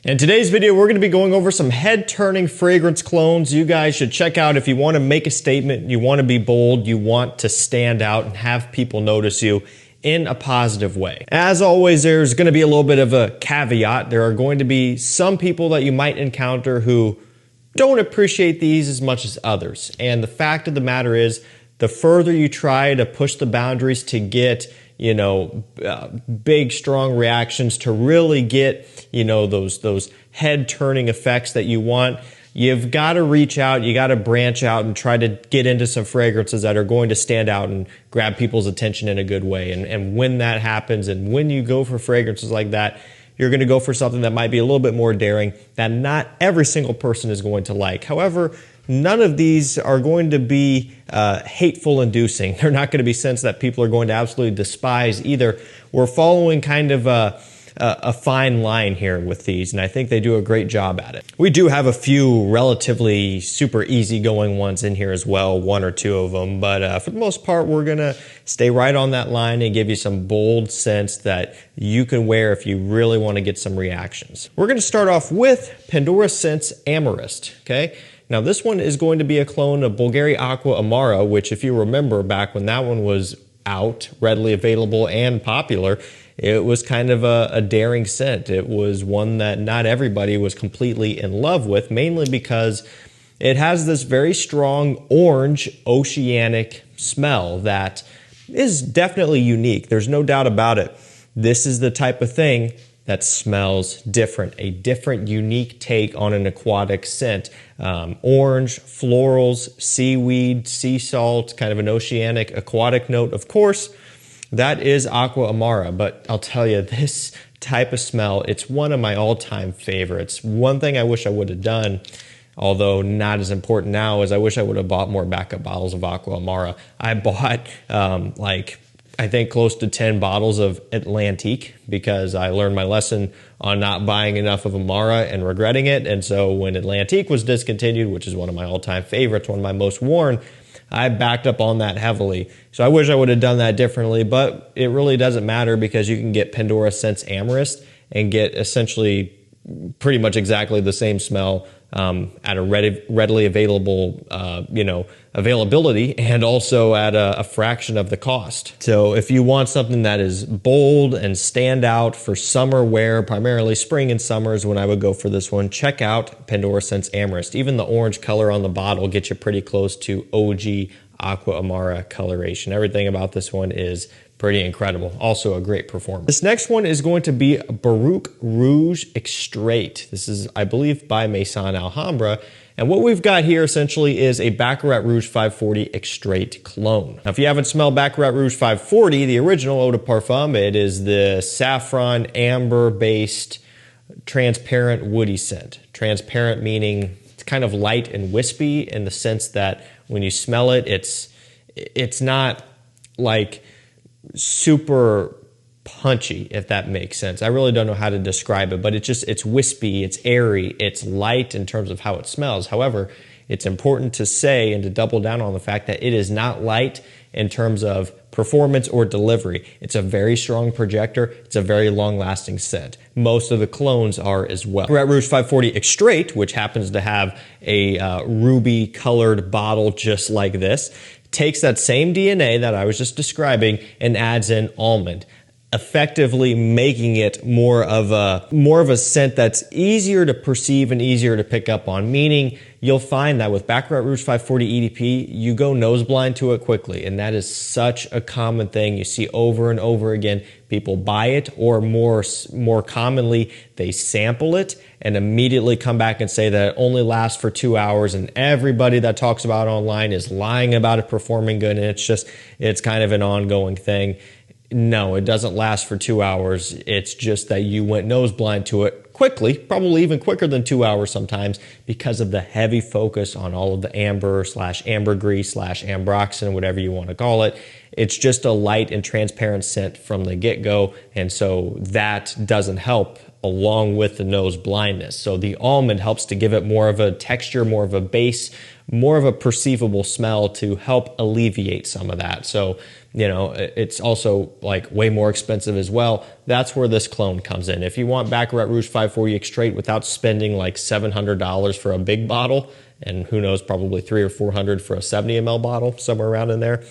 In today's video, we're going to be going over some head-turning fragrance clones you guys should check out if you want to make a statement, you want to be bold, you want to stand out and have people notice you in a positive way. As always, there's going to be a little bit of a caveat. There are going to be some people that you might encounter who don't appreciate these as much as others. And the fact of the matter is, the further you try to push the boundaries to get big, strong reactions, to really get, those head-turning effects that you want, you've got to reach out, you got to branch out and try to get into some fragrances that are going to stand out and grab people's attention in a good way. And when that happens, and when you go for fragrances like that, you're going to go for something that might be a little bit more daring that not every single person is going to like. However, none of these are going to be hateful inducing. They're not going to be scents that people are going to absolutely despise either. We're following kind of a fine line here with these, and I think they do a great job at it. We do have a few relatively super easygoing ones in here as well, one or two of them, but for the most part, we're going to stay right on that line and give you some bold scents that you can wear if you really want to get some reactions. We're going to start off with Pandora Scents Amorist, okay? Now this one is going to be a clone of Bulgari Aqua Amara, which if you remember back when that one was out, readily available and popular, it was kind of a daring scent. It was one that not everybody was completely in love with, mainly because it has this very strong orange oceanic smell that is definitely unique. There's no doubt about it. This is the type of thing that smells different, a different, unique take on an aquatic scent. Orange, florals, seaweed, sea salt, kind of an oceanic aquatic note. Of course, that is Aqua Amara, but I'll tell you, this type of smell, it's one of my all-time favorites. One thing I wish I would have done, although not as important now, is I wish I would have bought more backup bottles of Aqua Amara. I bought I think close to 10 bottles of Atlantique because I learned my lesson on not buying enough of Amara and regretting it. And so when Atlantique was discontinued, which is one of my all-time favorites, one of my most worn, I backed up on that heavily. So I wish I would have done that differently, but it really doesn't matter because you can get Pandora Scents Amorist and get essentially pretty much exactly the same smell at a readily available, availability, and also at a fraction of the cost. So if you want something that is bold and stand out for summer wear, primarily spring and summer is when I would go for this one, check out Pandora Scents Amorist. Even the orange color on the bottle gets you pretty close to OG Aqua Amara coloration. Everything about this one is pretty incredible. Also a great performance. This next one is going to be Borouge Rouge Extrait. This is, I believe, by Maison Alhambra. And what we've got here essentially is a Baccarat Rouge 540 Extrait clone. Now, if you haven't smelled Baccarat Rouge 540, the original eau de parfum, it is the saffron amber-based transparent woody scent. Transparent meaning it's kind of light and wispy in the sense that when you smell it, it's not like super punchy, if that makes sense. I really don't know how to describe it, but it's wispy, it's airy, it's light in terms of how it smells. However, it's important to say and to double down on the fact that it is not light in terms of performance or delivery. It's a very strong projector. It's a very long-lasting scent. Most of the clones are as well. Baccarat Rouge 540 Extrait, which happens to have a ruby-colored bottle just like this, takes that same DNA that I was just describing and adds in almond, effectively making it more of a scent that's easier to perceive and easier to pick up on, meaning you'll find that with Baccarat Rouge 540 EDP, you go nose blind to it quickly, and that is such a common thing you see over and over again. People buy it, or more commonly, they sample it and immediately come back and say that it only lasts for 2 hours, and everybody that talks about it online is lying about it performing good, and it's kind of an ongoing thing. No, it doesn't last for 2 hours. It's just that you went nose blind to it quickly, probably even quicker than 2 hours sometimes, because of the heavy focus on all of the ambergris/ambroxan, whatever you want to call it. It's just a light and transparent scent from the get-go, and so that doesn't help along with the nose blindness. So the almond helps to give it more of a texture, more of a base, more of a perceivable smell to help alleviate some of that. So, you know, it's also like way more expensive as well. That's where this clone comes in. If you want Baccarat Rouge 540 Extrait without spending like $700 for a big bottle, and who knows, probably $300 or $400 for a 70 ml bottle, somewhere around in there,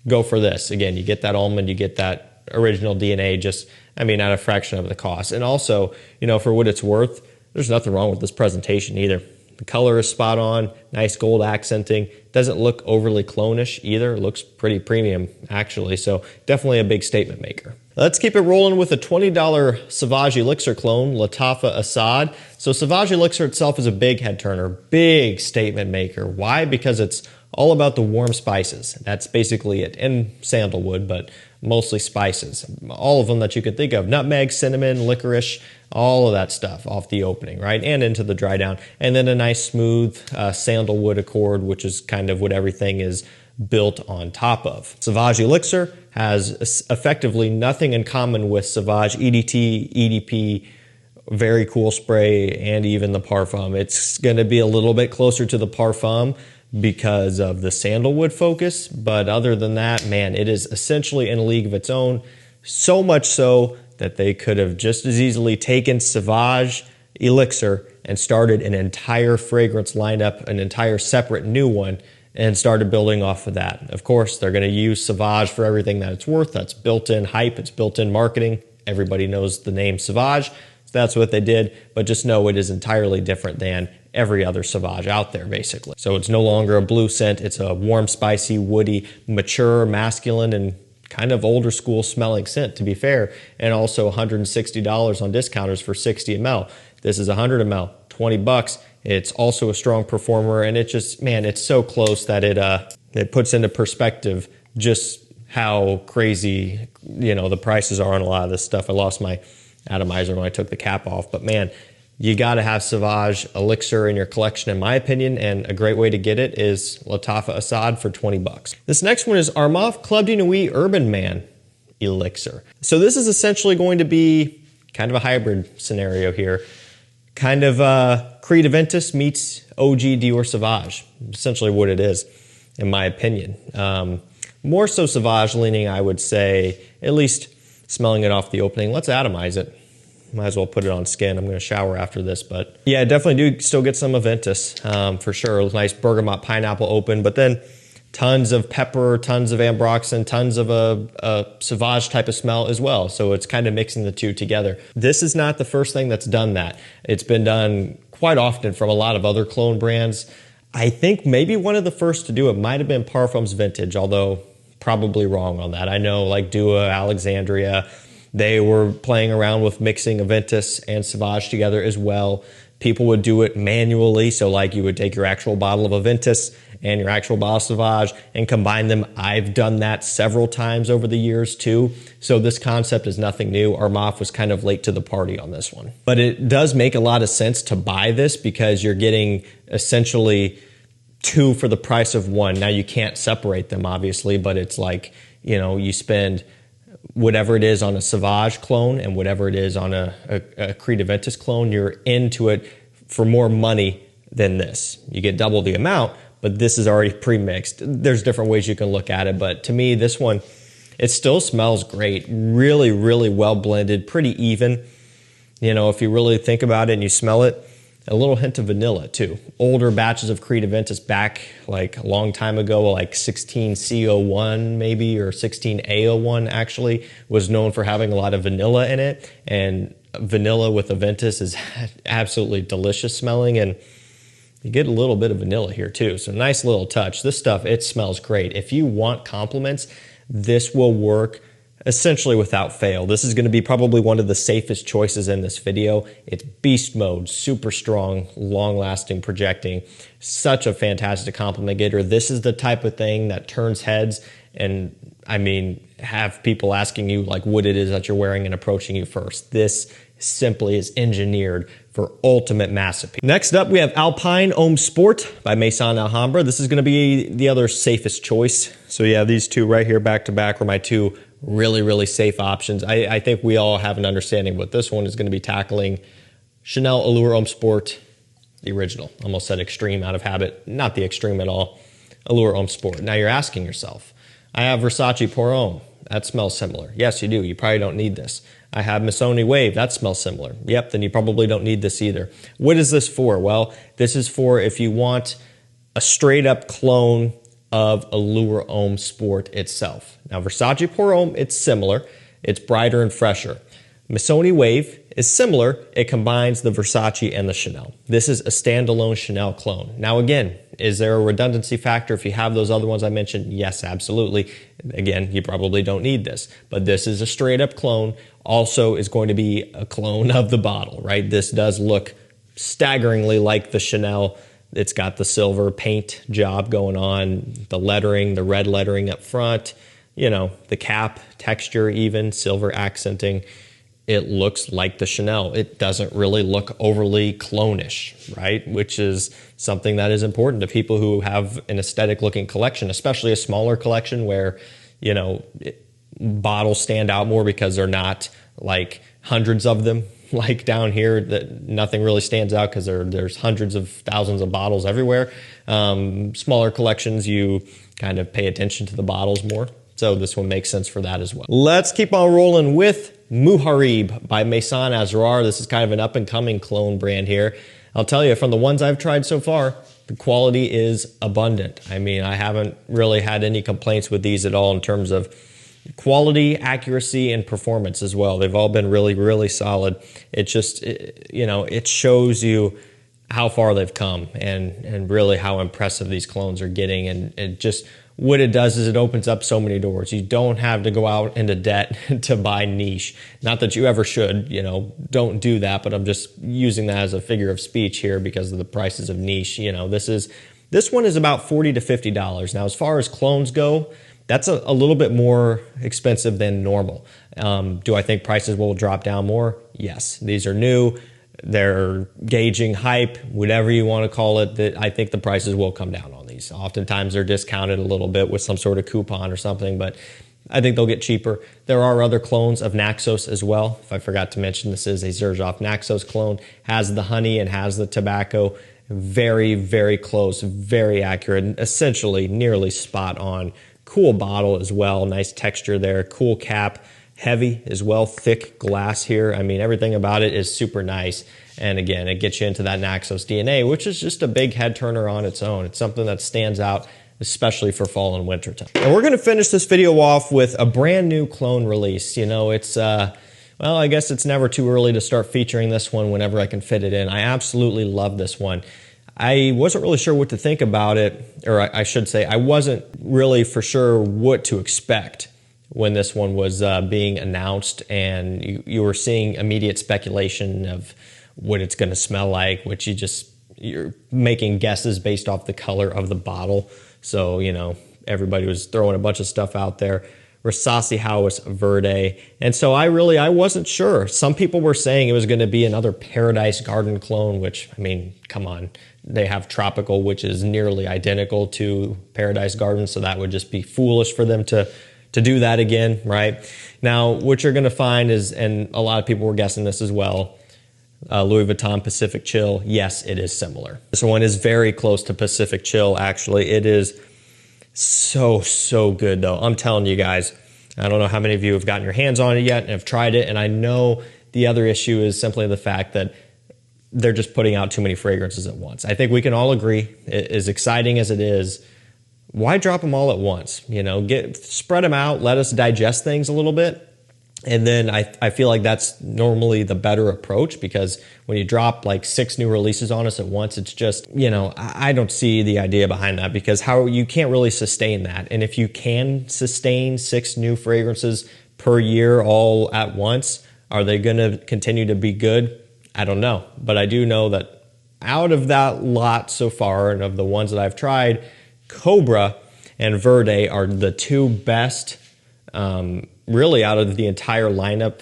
go for this. Again, you get that almond, you get that original DNA, just, I mean, at a fraction of the cost. And also, you know, for what it's worth, there's nothing wrong with this presentation either. The color is spot on, nice gold accenting. Doesn't look overly clone-ish either. It looks pretty premium, actually. So definitely a big statement maker. Let's keep it rolling with a $20 Sauvage Elixir clone, Lattafa Asad. So Sauvage Elixir itself is a big head turner, big statement maker. Why? Because it's all about the warm spices. That's basically it. And sandalwood, but mostly spices. All of them that you could think of. Nutmeg, cinnamon, licorice, all of that stuff off the opening, right? And into the dry down. And then a nice smooth sandalwood accord, which is kind of what everything is built on top of. Sauvage Elixir has effectively nothing in common with Sauvage EDT, EDP, very cool spray, and even the Parfum. It's going to be a little bit closer to the Parfum because of the sandalwood focus, but other than that, man, it is essentially in a league of its own, so much so that they could have just as easily taken Sauvage Elixir and started an entire fragrance lineup, an entire separate new one, and started building off of that. Of course, they're going to use Sauvage for everything that it's worth. That's built-in hype, it's built-in marketing. Everybody knows the name Sauvage, so that's what they did, but just know it is entirely different than every other Sauvage out there, basically. So it's no longer a blue scent, it's a warm, spicy, woody, mature, masculine, and kind of older school smelling scent, to be fair, and also $160 on discounters for 60 ml. This is 100 ml, 20 bucks. It's also a strong performer, and it just, man, it's so close that it puts into perspective just how crazy, you know, the prices are on a lot of this stuff. I lost my atomizer when I took the cap off, but man, you got to have Sauvage Elixir in your collection, in my opinion, and a great way to get it is Lattafa Asad for 20 bucks. This next one is Armaf Club de Nuit Urban Man Elixir. So this is essentially going to be kind of a hybrid scenario here. Kind of Creed Aventus meets OG Dior Sauvage, essentially what it is, in my opinion. More so Sauvage leaning, I would say, at least smelling it off the opening. Let's atomize it. Might as well put it on skin. I'm going to shower after this, but yeah, definitely do still get some Aventus for sure. Nice bergamot pineapple open, but then tons of pepper, tons of ambroxan, tons of a Sauvage type of smell as well. So it's kind of mixing the two together. This is not the first thing that's done that. It's been done quite often from a lot of other clone brands. I think maybe one of the first to do it might have been Parfums Vintage, although probably wrong on that. I know like Dua, Alexandria, they were playing around with mixing Aventus and Sauvage together as well. People would do it manually, so like you would take your actual bottle of Aventus and your actual bottle of Sauvage and combine them. I've done that several times over the years too, so this concept is nothing new. Armaf was kind of late to the party on this one. But it does make a lot of sense to buy this because you're getting essentially two for the price of one. Now you can't separate them obviously, but it's like, you know, you spend whatever it is on a Sauvage clone and whatever it is on a Creed Aventus clone, you're into it for more money than this. You get double the amount, but this is already pre-mixed. There's different ways you can look at it, but to me, this one, it still smells great. Really, really well blended, pretty even. You know, if you really think about it and you smell it, a little hint of vanilla too. Older batches of Creed Aventus back like a long time ago, like 16C01 maybe, or 16A01 actually, was known for having a lot of vanilla in it. And vanilla with Aventus is absolutely delicious smelling, and you get a little bit of vanilla here too. So nice little touch. This stuff, it smells great. If you want compliments, this will work essentially without fail. This is going to be probably one of the safest choices in this video. It's beast mode, super strong, long-lasting, projecting. Such a fantastic compliment getter. This is the type of thing that turns heads and, I mean, have people asking you like what it is that you're wearing and approaching you first. This simply is engineered for ultimate mass appeal. Next up, we have Alpine Homme Sport by Maison Alhambra. This is going to be the other safest choice. So yeah, these two right here back to back are my two really, really safe options. I think we all have an understanding, but this one is going to be tackling Chanel Allure Homme Sport, the original. Almost said extreme out of habit. Not the extreme at all. Allure Homme Sport. Now you're asking yourself, I have Versace Pour Homme. That smells similar. Yes, you do. You probably don't need this. I have Maison Wave. That smells similar. Yep, then you probably don't need this either. What is this for? Well, this is for if you want a straight up clone of Allure Homme Sport itself. Now, Versace Pour Homme, it's similar. It's brighter and fresher. Maison Wave is similar. It combines the Versace and the Chanel. This is a standalone Chanel clone. Now, again, is there a redundancy factor if you have those other ones I mentioned? Yes, absolutely. Again, you probably don't need this, but this is a straight up clone. Also is going to be a clone of the bottle, right? This does look staggeringly like the Chanel. It's got the silver paint job going on, the lettering, the red lettering up front, you know, the cap texture even, silver accenting. It looks like the Chanel. It doesn't really look overly clone-ish, right? Which is something that is important to people who have an aesthetic looking collection, especially a smaller collection where, you know, bottles stand out more because they're not like hundreds of them. Like down here, that nothing really stands out because there's hundreds of thousands of bottles everywhere. Smaller collections, you kind of pay attention to the bottles more. So this one makes sense for that as well. Let's keep on rolling with Muharib by Maison Asrar. This is kind of an up-and-coming clone brand here. I'll tell you, from the ones I've tried so far, the quality is abundant. I mean, I haven't really had any complaints with these at all in terms of quality, accuracy, and performance as well. They've all been really, really solid. It just, you know, it shows you how far they've come and really how impressive these clones are getting. And it just, what it does is it opens up so many doors. You don't have to go out into debt to buy niche. Not that you ever should, you know, don't do that, but I'm just using that as a figure of speech here because of the prices of niche. You know, this one is about $40 to $50. Now, as far as clones go, that's a little bit more expensive than normal. Do I think prices will drop down more? Yes. These are new. They're gauging hype, whatever you want to call it. That I think the prices will come down on these. Oftentimes they're discounted a little bit with some sort of coupon or something, but I think they'll get cheaper. There are other clones of Naxos as well. If I forgot to mention, this is a Xerjoff Naxos clone. Has the honey and has the tobacco. Very, very close, very accurate, essentially nearly spot on. Cool bottle as well, nice texture there, cool cap, heavy as well, thick glass here. I mean, everything about it is super nice. And again, it gets you into that Naxos DNA, which is just a big head turner on its own. It's something that stands out, especially for fall and winter time. And we're gonna finish this video off with a brand new clone release. You know, it's, well, I guess it's never too early to start featuring this one whenever I can fit it in. I absolutely love this one. I wasn't really sure what to think about it, or I should say, I wasn't really for sure what to expect when this one was being announced, and you were seeing immediate speculation of what it's going to smell like, which you're making guesses based off the color of the bottle. So, you know, everybody was throwing a bunch of stuff out there. Rasasi, Hawas, Verde. And so I wasn't sure. Some people were saying it was going to be another Paradise Garden clone, which, I mean, come on. They have Tropical, which is nearly identical to Paradise Garden, so that would just be foolish for them to do that again, right? Now, what you're going to find is, and a lot of people were guessing this as well, Louis Vuitton Pacific Chill. Yes, it is similar. This one is very close to Pacific Chill, actually. It is so good, though. I'm telling you guys, I don't know how many of you have gotten your hands on it yet and have tried it, and I know the other issue is simply the fact that they're just putting out too many fragrances at once. I think we can all agree, as exciting as it is, why drop them all at once? You know, spread them out, let us digest things a little bit. And then I feel like that's normally the better approach, because when you drop like 6 new releases on us at once, it's just, you know, I don't see the idea behind that, because you can't really sustain that. And if you can sustain 6 new fragrances per year all at once, are they going to continue to be good? I don't know. But I do know that out of that lot so far, and of the ones that I've tried, Cobra and Verde are the 2 best, really out of the entire lineup,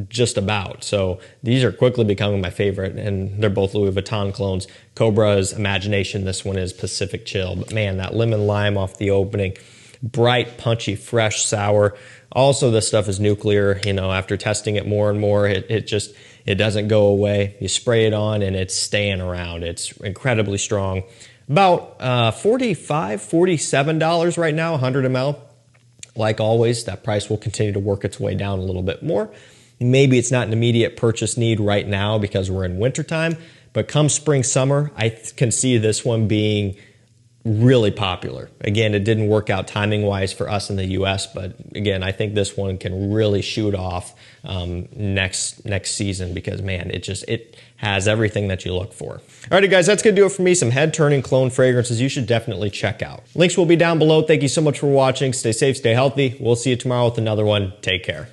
just about. So these are quickly becoming my favorite, and they're both Louis Vuitton clones. Cobra is Imagination, this one is Pacific Chill. But man, that lemon lime off the opening. bright, punchy, fresh, sour. Also, this stuff is nuclear. You know, after testing it more and more, it doesn't go away. You spray it on and it's staying around. It's incredibly strong. About $45, $47 right now, 100 ml. Like always, that price will continue to work its way down a little bit more. Maybe it's not an immediate purchase need right now because we're in wintertime, but come spring, summer, I can see this one being really popular. Again, it didn't work out timing-wise for us in the U.S., but again, I think this one can really shoot off next season because, man, it has everything that you look for. Alrighty, guys, that's going to do it for me. Some head-turning clone fragrances you should definitely check out. Links will be down below. Thank you so much for watching. Stay safe, stay healthy. We'll see you tomorrow with another one. Take care.